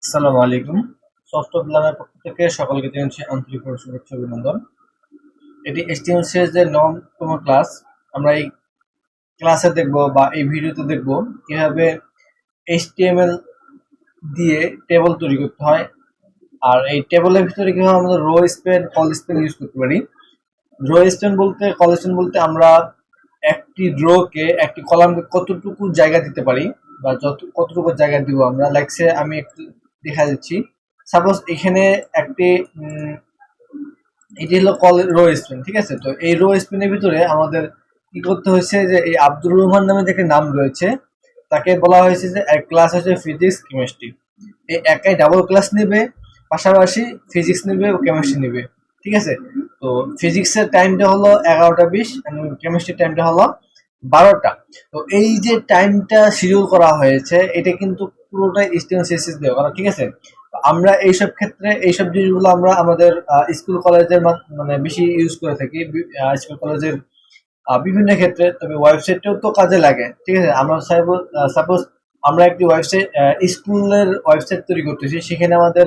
আসসালামু আলাইকুম। Software learner পক্ষ থেকে সকলকে জানাচ্ছি আন্তরিক শুভেচ্ছা অভিনন্দন। এটি HTML এর নবম ক্লাস। আমরা এই ক্লাসে দেখব বা এই ভিডিওতে দেখব কিভাবে HTML দিয়ে টেবল তৈরি করতে হয়, আর এই টেবলের ভিতরে কিভাবে আমরা rho span call span use করতে পারি। রো স্প্যান বলতে কল স্প্যান বলতে আমরা একটি রোকে একটি কলামকে কতটুকু জায়গা দিতে পারি বা কতটুকু জায়গা দিব আমরা। লাইকসে আমি একটু দেখা দিচ্ছি। সাপোজ এখানে একটি এটি হলো রো স্পিন, ঠিক আছে। তো এই রো স্পিনের ভিতরে আমাদের কি করতে হয়েছে যে এই আব্দুর রহমান নামে যে একটা নাম রয়েছে তাকে বলা হয়েছে যে এক ক্লাস হচ্ছে ফিজিক্স কেমিস্ট্রি। এই একাই ডাবল ক্লাস নেবে, পাশাপাশি ফিজিক্স নেবে ও কেমিস্ট্রি নেবে, ঠিক আছে। তো ফিজিক্সের টাইমটা হলো 11টা 20 এবং কেমিস্ট্রির টাইমটা হলো 12টা। তো এই যে টাইমটা শিডিউল করা হয়েছে এটা কিন্তু পুরোটাই স্টুডেন্ট সিএসএস দিয়ে করা, ঠিক আছে। আমরা এইসব ক্ষেত্রে এইসব জিনিসগুলো আমরা আমাদের স্কুল কলেজের মানে বেশি ইউজ করে থাকি, স্কুল কলেজের বিভিন্ন ক্ষেত্রে। তবে ওয়েবসাইটটাও তো কাজে লাগে, ঠিক আছে। আমরা সাপোজ আমরা একটি ওয়েবসাইট স্কুলের ওয়েবসাইট তৈরি করতেছি, সেখানে আমাদের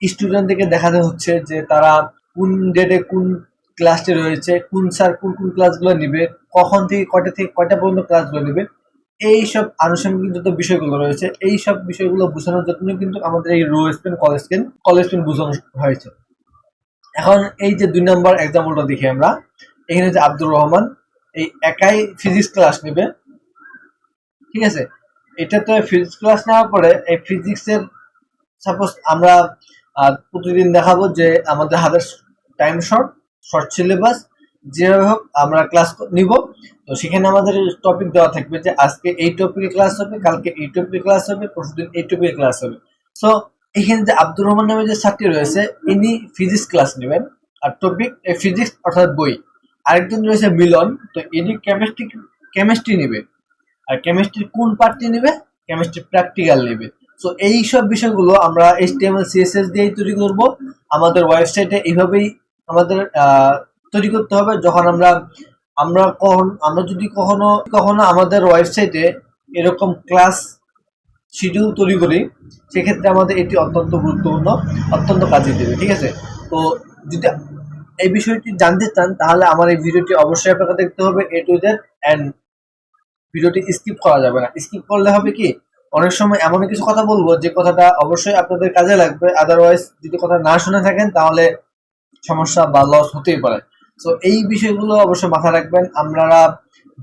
স্টুডেন্টদেরকে দেখাতে হচ্ছে যে তারা কোন ডেটে কোন ক্লাসটি রয়েছে, কোন স্যার কোন কোন ক্লাসগুলো নিবে, কখন থেকে কয়টা পর্যন্ত ক্লাসগুলো নিবে। এইসব আনুষঙ্গিক যত বিষয়গুলো রয়েছে এইসব বিষয়গুলো বোঝানোর জন্য কিন্তু আমাদের এই রো স্পেন কল স্পেন বোঝানো হয়েছে। এখন এই যে 2 নম্বর এক্সাম্পলটা দেখি আমরা, এখানে যে আব্দুর রহমান এই একাই ফিজিক্স ক্লাস নেবে, ঠিক আছে। এটাতে ফিজিক্স ক্লাস নেওয়ার পরে এই ফিজিক্সের সাপোজ আমরা প্রতিদিন দেখাবো যে আমাদের হাতের টাইম শর্ট সিলেবাস, যেভাবে হোক আমরা ক্লাস নিব। তো সেখানে আমাদের টপিক দেওয়া থাকবে যে আজকে এই টপিকে ক্লাস হবে, কালকে এই টপিকে ক্লাস হবে, পরশুদিন এই টপিকে ক্লাস হবে। সো এখানে যে আব্দুর রহমান নামে যে ছাত্রী রয়েছে ইনি ফিজিক্স ক্লাস নেবেন, আর টপিক ফিজিক্স অর্থাৎ বই। আরেকজন রয়েছে মিলন, তো ইনি কেমিস্ট্রি নেবে, আর কেমিস্ট্রির কোন পার্টটি নেবে, কেমিস্ট্রি প্র্যাকটিক্যাল নেবে। সো এই সব বিষয়গুলো আমরা HTML CSS দিয়েই তৈরি করব। আমাদের ওয়েবসাইটে এইভাবেই আমাদের তৈরি করতে হবে। যখন আমরা যদি কখনো কখনো আমাদের ওয়েবসাইটে এরকম ক্লাস শিডিউল তৈরি করি, সেক্ষেত্রে আমাদের এটি অত্যন্ত গুরুত্বপূর্ণ, অত্যন্ত কাজে দেবে, ঠিক আছে। তো যদি এই বিষয়টি জানতে চান তাহলে আমার এই ভিডিওটি অবশ্যই আপনাকে দেখতে হবে A to Z, অ্যান্ড ভিডিওটি স্কিপ করা যাবে না। স্কিপ করলে হবে কি, অনেক সময় এমন কিছু কথা বলবো যে কথাটা অবশ্যই আপনাদের কাজে লাগবে, আদারওয়াইজ যদি কথা না শুনে থাকেন তাহলে সমস্যা বা লস হতেই পারে। সো এই বিষয়গুলো অবশ্যই মাথায় রাখবেন। আপনারা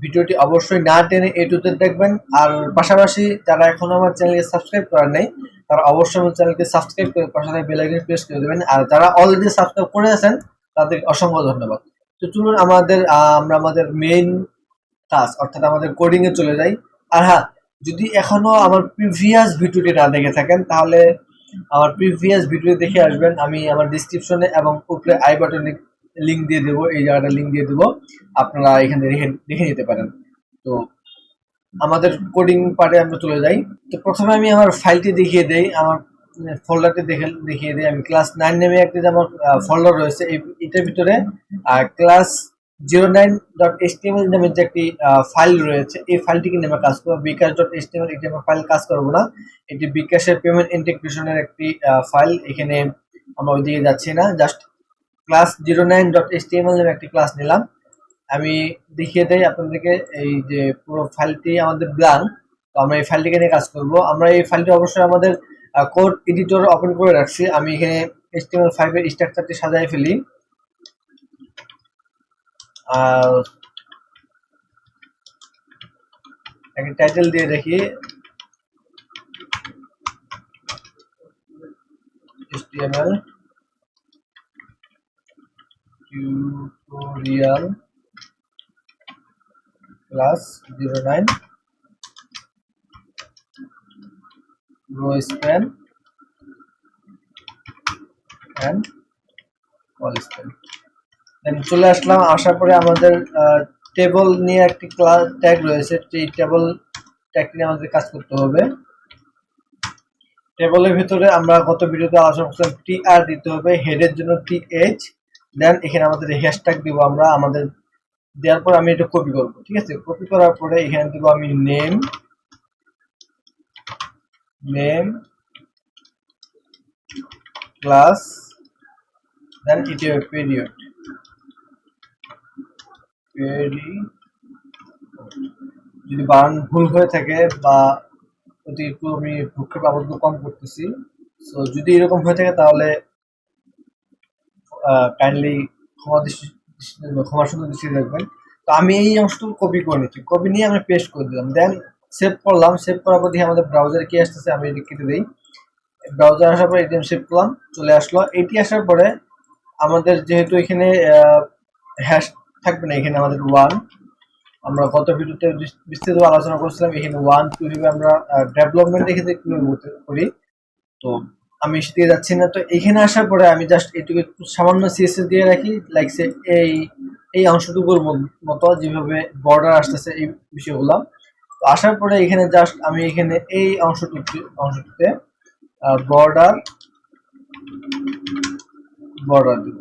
ভিডিওটি অবশ্যই না টেনে A to Z দেখবেন। আর পাশাপাশি যারা এখনো আমার চ্যানেলকে সাবস্ক্রাইব করেন নাই তারা অবশ্যই আমার চ্যানেলকে সাবস্ক্রাইব করে পাশে বেল আইকন প্রেস করে দেবেন। আর যারা অলরেডি সাবস্ক্রাইব করে আছেন তাদের অসংখ্য ধন্যবাদ। তো চলুন আমরা আমাদের মেইন কাজ অর্থাৎ আমাদের কোডিং এ চলে যাই। আর হ্যাঁ, যদি এখনো আমার প্রিভিয়াস ভিডিওটি না দেখে থাকেন তাহলে আমার প্রিভিয়াস ভিডিও দেখে আসবেন। আমি আমার ডিসক্রিপশনে এবং উপরে আই বাটনে লিঙ্ক দিয়ে দেবো, এই জায়গাটা লিঙ্ক দিয়ে দেবো, আপনারা এখানে দেখে নিতে পারেন। তো আমাদের কোডিং পার্টে আমরা চলে যাই। তো প্রথমে আমি আমার ফাইলটি দেখিয়ে দেই, আমার ফোল্ডারটি দেখিয়ে দিই। আমি ক্লাস 9 নামে একটি যে আমার ফোল্ডার রয়েছে, এটার ভিতরে ক্লাস 09.html নামে যে একটি ফাইল রয়েছে, এই ফাইলটিকে নিয়ে আমরা কাজ করবো। বিকাশ.html এটি আমরা ফাইল কাজ করবো না, এটি বিকাশের পেমেন্ট ইন্টিগ্রেশনের একটি ফাইল। এখানে আমরা ওইদিকে যাচ্ছি না, জাস্ট ক্লাস 09.html নামে একটি ক্লাস নিলাম। আমি দেখিয়ে দেই আপনাদেরকে, এই যে পুরো ফাইলটি আমাদের ব্ল্যাঙ্ক। তো আমরা এই ফাইলটিকে নিয়ে কাজ করব। আমরা এই ফাইলটি অবশ্যই আমাদের কোড এডিটর ওপেন করে রাখছি। আমি এখানে HTML5 এর স্ট্রাকচারটি সাজাই ফেলি। একটা টাইটেল দিয়ে রাখি HTML tutorial class 09 rospan and colspan। দেন চলে আসলাম, আসার পরে আমাদের টেবল নিয়ে একটি ক্লাস ট্যাগ রয়েছে, এই টেবল ট্যাগ নিয়ে আমাদের কাজ করতে হবে। টেবলের ভিতরে আমরা গত ভিডিওতে আলোচনা করছিলাম TR দিতে হবে, হেডের জন্য TH। দেন এখানে আমাদের হ্যাশট্যাগ দিব আমরা, আমাদের দেওয়ার পর আমি এটা কপি করব, ঠিক আছে। কপি করার পরে এখানে দিব আমি নেম ক্লাস দেন এটি হবে পিরিয়ড যদি বানান ভুল হয়ে থাকে বা যদি একটু আমি ভূক্ষেপ আবদ্ধ কম করতেছি, সো যদি এরকম হয়ে থাকে তাহলে কাইন্ডলি ক্ষমা সুন্দর দৃষ্টি দেখবেন। তো আমি এই অংশটুকু কপি করে নিচ্ছি, কপি নিয়ে আমি পেস্ট করে দিলাম, দেন সেভ করলাম। সেভ করার পর দেখি আমাদের ব্রাউজারে কি আসতেছে, আমি এটি কেটে দিই। ব্রাউজার আসার পর এটি আমি সেভ করলাম, চলে আসলো। এটি আসার পরে আমাদের যেহেতু এখানে হ্যাশ থাকবে না, এখানে আমাদের ওয়ান, আমরা গত ভিডিওতে বিস্তারিত আলোচনা করছিলাম, এখানে 1 2 হিসেবে আমরা ডেভেলপমেন্ট এখানে করি। তো আমি সেদিকে যাচ্ছি না। তো এখানে আসার পরে আমি জাস্ট এটুকু একটু সামান্য সিএসএস দিয়ে রাখি, লাইক এই এই অংশটুকুর মতো যেভাবে বর্ডার আসতেছে এই বিষয়গুলো। তো আসার পরে এখানে জাস্ট আমি এখানে এই অংশটিতে বর্ডার বর্ডার দিব,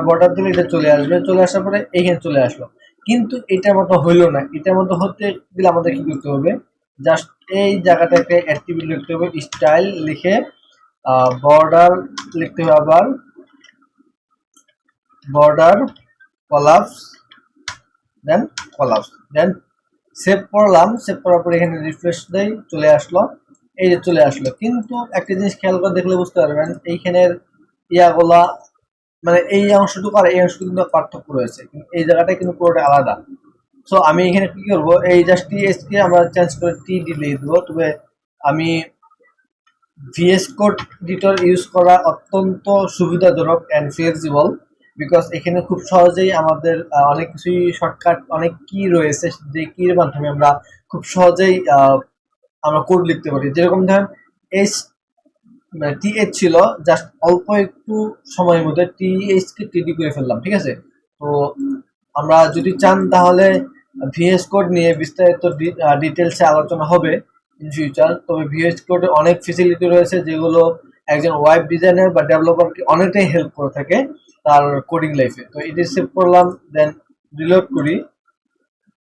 বর্ডার দিলে এটা চলে আসবে। চলে আসার পরে এইখানে চলে আসলো, কিন্তু এটার মতো হইলো না। এটার মতো হতে গেলে আমাদের কি করতে হবে, জাস্ট এই জায়গাটাকে অ্যাক্টিভিটি লিখতে হবে, স্টাইল লিখে বর্ডার লিখতে হবে, আবার বর্ডার কলাপস, দেন কলাপস, দেন সেভ করলাম। সেভ করার পর এখানে রিফ্রেশ দেই, চলে আসলো। এই যে চলে আসলো, কিন্তু একটা জিনিস খেয়াল করে দেখলে বুঝতে পারবেন এইখানের ইয়াগুলা, মানে এই অংশটুকু আর এই অংশটুকু কিন্তু পার্থক্য রয়েছে, কিন্তু এই জায়গাটা কিন্তু পুরোটা আলাদা। সো আমি এখানে কি করবো, এই জাস্ট টিএস কে আমরা চেঞ্জ করে টি দিলে দেবো। তবে আমি ভিএস কোড এডিটর ইউজ করা অত্যন্ত সুবিধাজনক অ্যান্ড ফ্লেক্সিবল, বিকজ এখানে খুব সহজেই আমাদের অনেক কিছুই শর্টকাট, অনেক কি রয়েছে যে কির মাধ্যমে আমরা খুব সহজেই আমরা কোড লিখতে পারি। যেরকম ধরেন এইচ টিএইচ ছিল, জাস্ট অল্প একটু সময়ের মধ্যে টিএইচ কে টিডি করে ফেললাম, ঠিক আছে। তো আমরা যদি চান তাহলে ভিএস কোড নিয়ে বিস্তারিত ডিটেলসে আলোচনা হবে ইন ফিউচার। তবে ভিএস কোডে অনেক ফেসিলিটি রয়েছে যেগুলো একজন ওয়েব ডিজাইনার বা ডেভেলপারকে অনেকটাই হেল্প করে থাকে তার কোডিং লাইফে। তো এটি সেভ করলাম, দেন রিলোড করি,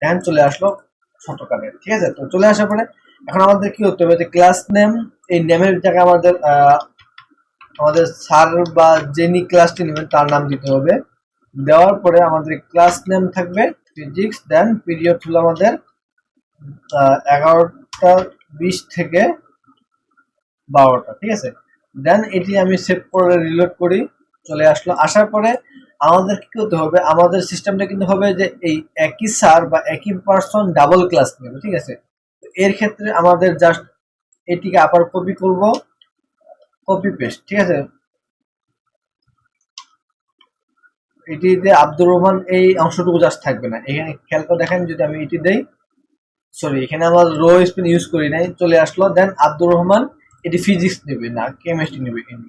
দেন চলে আসলো শর্টকাটে, ঠিক আছে। তো চলে আসার পরে এখন আমাদের কি করতে হবে, যে ক্লাস নেম, এই নেমের জায়গায় আমাদের স্যার বা যিনি ক্লাসটি নেবেন তার নাম দিতে হবে। দেওয়ার পরে আমাদের ক্লাস নেম থাকবে ফিজিক্স, দেন পিরিয়ড হলো আমাদের 11টা 20 থেকে 12টা, ঠিক আছে। দেন এটি আমি সেভ করে রিলোড করি, চলে আসলো। আসার পরে আমাদের কি করতে হবে, আমাদের সিস্টেমটা কিন্তু হবে যে এই একই স্যার বা একই পার্সন ডাবল ক্লাস নেবে, ঠিক আছে। এর ক্ষেত্রে আমাদের জাস্ট এটিকে আবার কপি করব, কপি পেস্ট, ঠিক আছে। এটিতে আব্দুর রহমান এই অংশটুকু জাস্ট থাকবে না, এখানে খেয়াল করে দেখেন, যদি আমি এটি দেই, সরি এখানে আমার রো স্পেন ইউজ করি নাই, চলে আসলো। দেন আব্দুর রহমান এটি ফিজিক্স নেবে না কেমিস্ট্রি নেবে এখানে।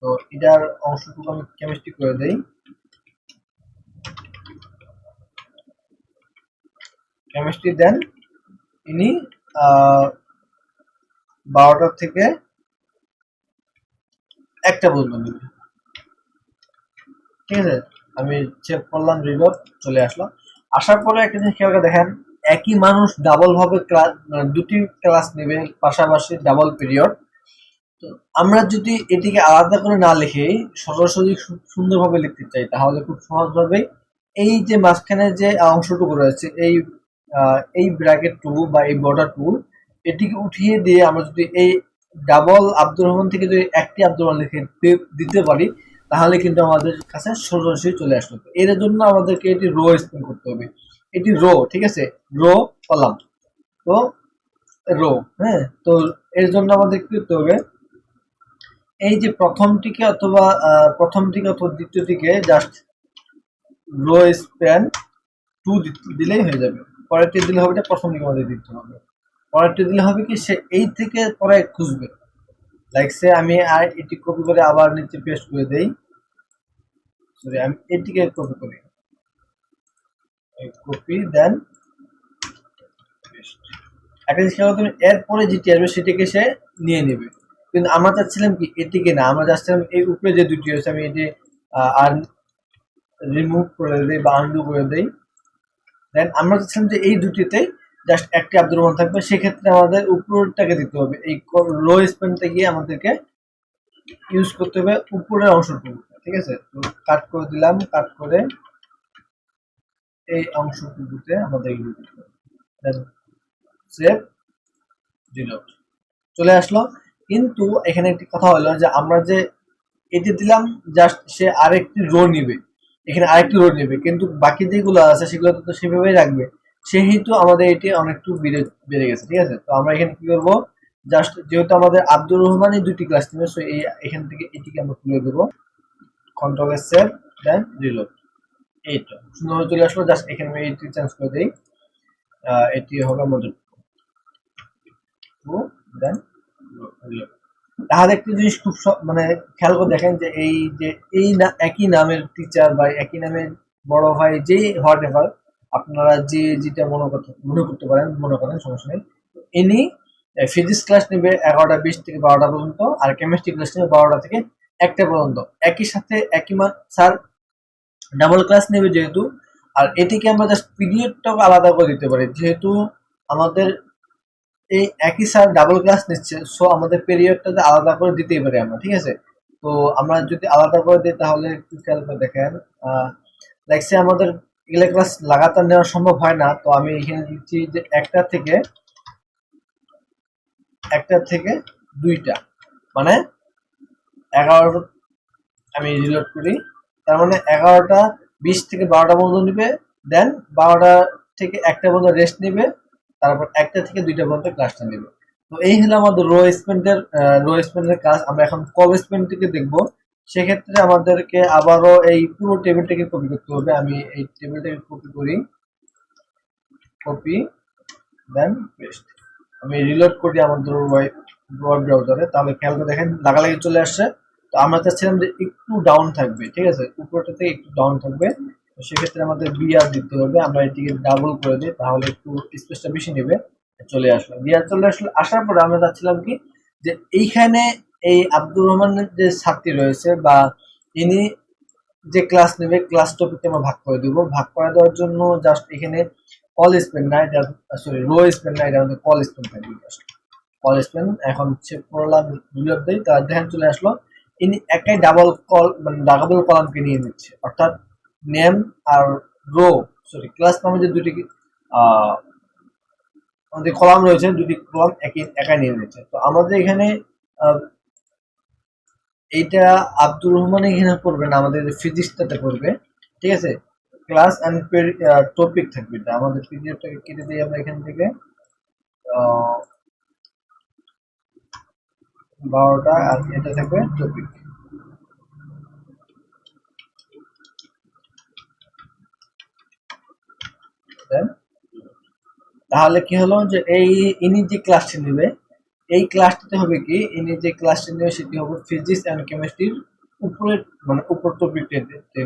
তো এটার অংশটুকু আমি কেমিস্ট্রি করে দেই, কেমিস্ট্রি। দেন ইনি 12টা থেকে 1টা পর্যন্ত নেবে, ঠিক আছে। আমি চেক করলাম, রিলোড, চলে আসলো। আসার পরে একটা জিনিস খেয়াল করে দেখেন, একই মানুষ ডাবল ভাবে ক্লাস, মানে দুটি ক্লাস নেবে পাশাপাশি ডাবল পিরিয়ড। তো আমরা যদি এটিকে আলাদা করে না লিখে সরাসরি সুন্দরভাবে লিখতে চাই, তাহলে খুব সহজভাবে এই যে মাঝখানে যে অংশটুকু রয়েছে, এই ব্র্যাকেট টু বা এই বর্ডার টু, এটিকে উঠিয়ে দিয়ে আমরা যদি এই ডাবল আব্দুর রহমান থেকে যদি একটি আব্দুর রহমান লিখে দিতে পারি, তাহলে কিন্তু আমাদের কাছে সরাসরি চলে আসলো। এর জন্য আমাদেরকে এটি রো স্পেন করতে হবে, এটি রো, ঠিক আছে, রো কলাম। তো রো, হ্যাঁ। তো এর জন্য আমাদের কি করতে হবে, এই যে প্রথমটিকে অথবা দ্বিতীয়টিকে জাস্ট রো স্প্যান 2 দিলেই হয়ে যাবে। পরেরটি দিলে হবে, এটা প্রথম দিকে আমাদের দিতে হবে। পরেরটি দিলে হবে কি, সে এই থেকে পরে খুঁজবে, লাইক সে আমি এটি কপি করে আবার নিচে পেস্ট করে দেই, সরি আমি এটিকে কপি করি, কপি দেন পেস্ট। একটা জিনিস খেয়াল করতে হবে, এরপরে যেটি আসবে সেটিকে সে নিয়ে নেবে, কিন্তু আমরা চাচ্ছিলাম কি এটিকে না, আমরা চাচ্ছিলাম এই উপরে যে দুটি আছে আমি এটি আর রিমুভ করে দেই বা আনডু করে দেই। দেন আমরা চাচ্ছিলাম যে এই দুটিতে জাস্ট একটি আব্দুর রহমান থাকবে, সেক্ষেত্রে আমাদের উপরটাকে দিতে হবে, এই লো স্পেনটা গিয়ে আমাদেরকে ইউজ করতে হবে উপরের অংশটুকু। ঠিক আছে, তো কাট করে দিলাম, কাট করে এই অংশটুকুতে আমাদের সেভ ডিলিট চলে আসলো। কিন্তু এখানে একটি কথা হলো যে আমরা যে এটি দিলাম, জাস্ট সে আরেকটি রো নিবে, এখানে আরেকটি রো নেবে, কিন্তু বাকি যেগুলো আছে সেগুলো তো সেভাবেই রাখবে, সেহেতু আমাদের এটি অনেকটু বেড়ে গেছে। ঠিক আছে, তো আমরা এখানে কি করবো, জাস্ট যেহেতু আমাদের আব্দুর রহমানই দুটি ক্লাস নেবে, সো এই এখান থেকে এটিকে আমরা তুলে দেবো, কন্ট্রোল এস সেভ দেন রিলোড। এইটা সুন্দরভাবে চলে আসলো। জাস্ট এখানে আমি এটি চেঞ্জ করে দিই, এটি হবে আমাদের দেন রিলোড। তাহলে একটু জিনিস খুব মানে খেয়াল করে দেখেন যে এই যে এই একই নামের টিচার বা একই নামের বড় ভাই যেই হোয়াট এভার আপনারা যে যেটা মনে করতে পারেন, মনে করেন, সমস্যা নেই। ইনি ফিজিক্স ক্লাস নেবে 11টা 20 থেকে 12টা পর্যন্ত, আর কেমিস্ট্রি ক্লাস নেবে 12টা থেকে 1টা পর্যন্ত। একই সাথে একই স্যার ডাবল ক্লাস নেবে যেহেতু, আর এটিকে আমরা জাস্ট পিরিয়ডটাও আলাদা করে দিতে পারি, যেহেতু আমাদের এই একই স্যার ডাবল ক্লাস নিচ্ছে, সো আমাদের পিরিয়ডটাতে আলাদা করে দিতেই পারি আমরা। ঠিক আছে, তো আমরা যদি আলাদা করে দিই তাহলে একটু খেয়াল করে দেখেন, দেখছি আমাদের এগুলো ক্লাস লাগাতার নেওয়া সম্ভব হয় না, তো আমি এখানে দিচ্ছি যে একটা থেকে 2টা, মানে 11, আমি রিলোড করি, তার মানে 11টা 20 থেকে 12টা পর্যন্ত নিবে, দেন 12টা থেকে 1টা পর্যন্ত রেস্ট নিবে, তারপর 1টা থেকে 2টা পর্যন্ত ক্লাসটা নেবে। তো এই হলো আমাদের রো স্পেন্ডের কাজ। আমরা এখন কল স্পেন্ডটিকে দেখবো, সেক্ষেত্রে আমাদেরকে আবারও এই পুরো টেবিলটাকে কপি করতে হবে। আমি এই টেবিলটাকে কপি করি, কপি দেন পেস্ট। আমি রিলোড করি আমাদের ওয়েব ব্রাউজারে, তাহলে খেয়াল করে দেখেন লাগালাগি চলে আসছে। তো আমরা চাচ্ছিলাম যে একটু ডাউন থাকবে, ঠিক আছে, উপরটাতে একটু ডাউন থাকবে, তো সেক্ষেত্রে আমাদের বিআর দিতে হবে। আমরা এটিকে ডাবল করে দিই, তাহলে একটু স্পেসটা বেশি নেবে। চলে আসলো বিআর, চলে আসলো। আসার পরে আমরা চাচ্ছিলাম কি যে এইখানে এই আব্দুর রহমানের যে ছাত্রী রয়েছে বা ইনি যে ক্লাস নেবে, ক্লাস টপিককে আমরা ভাগ করে দেবো। ভাগ করে দেওয়ার জন্য জাস্ট এখানে কল স্পেন না, এটা সরি রো স্পেন না, এটা আমাদের কল স্পেন থাকবে। জাস্ট কল স্পেন এখন সেভ করলাম, রিলোড দিই, তার দেখেন চলে আসলো। ইনি একাই ডাবল কল মানে ডাবল কলামকে নিয়ে নিচ্ছে, অর্থাৎ নেম আর রো, সরি ক্লাস নামে যে দুটি আমাদের কলাম রয়েছে, দুটি কলাম একাই নিয়ে নিচ্ছে। তো আমাদের এখানে এইটা আব্দুর রহমান এখানে করবে না, আমাদের ফিজিক্সটাতে করবে। ঠিক আছে, ক্লাস অ্যান্ড টপিক থাকবে, এটা আমাদের পিডিএফটাকে কেটে দিই আমরা এখান থেকে 12টা, আর এটা থাকবে টপিক। তাহলে কি হলো যে এই ইনি যে ক্লাসটি নেবে, এই ক্লাসটিতে হবে কি, ইনি যে ক্লাসটি নেবে সেটি হবে ফিজিক্স অ্যান্ড কেমিস্ট্রির উপরে, মানে উপর টপিকটা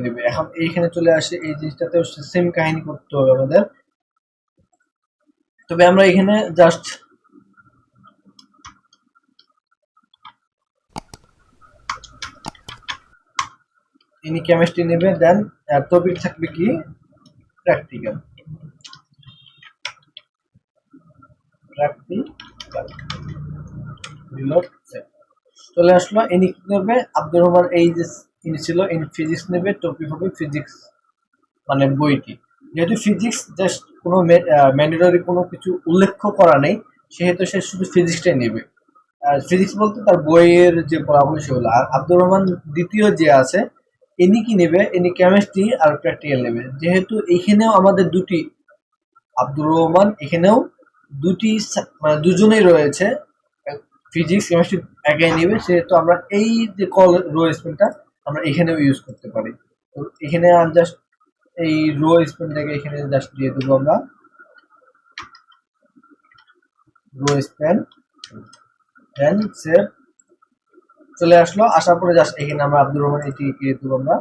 নেবে। এখন এইখানে চলে আসে, এই জিনিসটাতেও সেম কাহিনী করতে হবে আমাদের। তবে আমরা এখানে জাস্ট ইনি কেমিস্ট্রি নেবে, দেন টপিক থাকবে কি প্র্যাকটিক্যাল, রিলোড চলে আসলো। ইনি কি করবে, আব্দুর রহমান এই যে ইনি ছিল, ইনি ফিজিক্স নেবে, টপিক হবে ফিজিক্স মানে বইটি। যেহেতু ফিজিক্স জাস্ট কোনো ম্যান্ডেটরি কোনো কিছু উল্লেখ করা নেই, সেহেতু সে শুধু ফিজিক্সটাই নেবে। আর ফিজিক্স বলতে তার বইয়ের যে পড়াবলি সেগুলো। আর আব্দুর রহমান দ্বিতীয় যে আছে, ইনি কি নেবে, ইনি কেমিস্ট্রি আর প্র্যাকটিক্যাল নেবে। যেহেতু এখানেও আমাদের দুটি আব্দুর রহমান, এখানেও দুটি মানে দুজনেই রয়েছে, ফিজিক্স কেমিস্ট্রি একাই নেবে, সেহেতু আমরা এই যে কল রো স্পেনটা আমরা এখানেও ইউজ করতে পারি। তো এখানে জাস্ট এই রো স্পেনটাকে এখানে জাস্ট দিয়ে দেবো আমরা, রো স্পেন দেন সেভ চলে আসলো। আসার পরে জাস্ট এখানে আমরা আব্দুর রহমান এটি দিয়ে দেবো, আমরা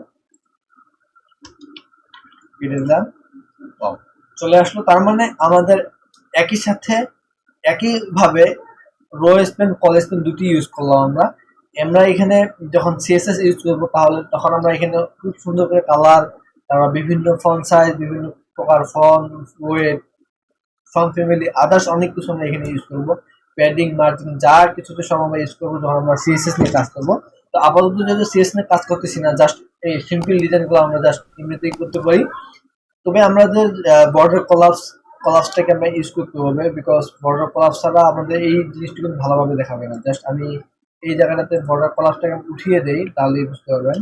কেটে দিলাম, চলে আসলো। তার মানে আমাদের একই সাথে একইভাবে রো স্পেন কল স্পেন দুটি ইউজ করলাম আমরা। আমরা এখানে যখন সিএসএস ইউজ করবো, তাহলে তখন আমরা এখানে খুব সুন্দর করে কালার, তারপর বিভিন্ন ফন্ট সাইজ, বিভিন্ন প্রকার font wait from family others অনেক কিছু আমরা এখানে ইউজ করবো, প্যাডিং মার্জিন যা কিছু সব আমরা ইউজ করবো যখন আমরা সিএসএস নিয়ে কাজ করবো। তো আপাতত যেহেতু সিএস নিয়ে কাজ করতেছি না, জাস্ট এই সিম্পল ডিজাইনগুলো আমরা জাস্ট এমনিতেই করতে পারি। তবে আমাদের বর্ডার কলাপসটাকে আমরা ইউজ করতে হবে, বিকজ বর্ডার কলাপস ছাড়া আমাদের এই জিনিসটা কিন্তু ভালোভাবে দেখাবে না। জাস্ট আমি এই জায়গাটাতে বর্ডার কলাপসটাকে উঠিয়ে দেই, তাহলেই বুঝতে পারবেন।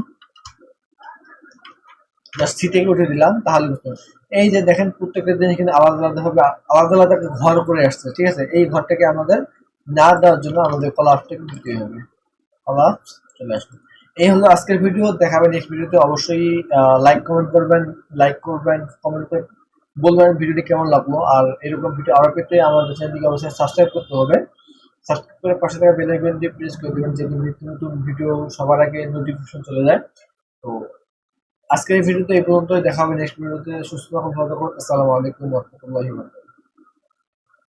জাস্ট সি থেকে উঠে দিলাম, তাহলে বুঝতে পারবেন। এই যে দেখেন প্রত্যেকটা জিনিস কিন্তু আলাদা আলাদা ভাবে আলাদা আলাদা ঘর করে আসছে, ঠিক আছে। এই ঘরটাকে আমাদের না দেওয়ার জন্য আমাদের কলাপসটাকে দিতে হবে। কলাপস চলে আসবে। এই হলো আজকের ভিডিও। দেখাবেন নেক্সট ভিডিওতে। অবশ্যই লাইক করবেন, কমেন্ট করে বলবেন ভিডিওটি কেমন লাগলো। আর এরকম ভিডিও আরো পেতে আমাদের চ্যানেলটিকে অবশ্যই সাবস্ক্রাইব করতে হবে। সাবস্ক্রাইব করে পাশে থাকা বেল আইকন দিয়ে প্রেস করে দেবেন, যেহেতু নিত্য নতুন ভিডিও সবার আগে নোটিফিকেশন চলে যায়। তো আজকের এই ভিডিওতে এই পর্যন্তই। দেখা হবে নেক্সট ভিডিওতে। সুস্থ থাকুন, ভালো থাকুন। আসসালামু আলাইকুম ওয়া রাহমাতুল্লাহি ওয়া বারাকাতুহু।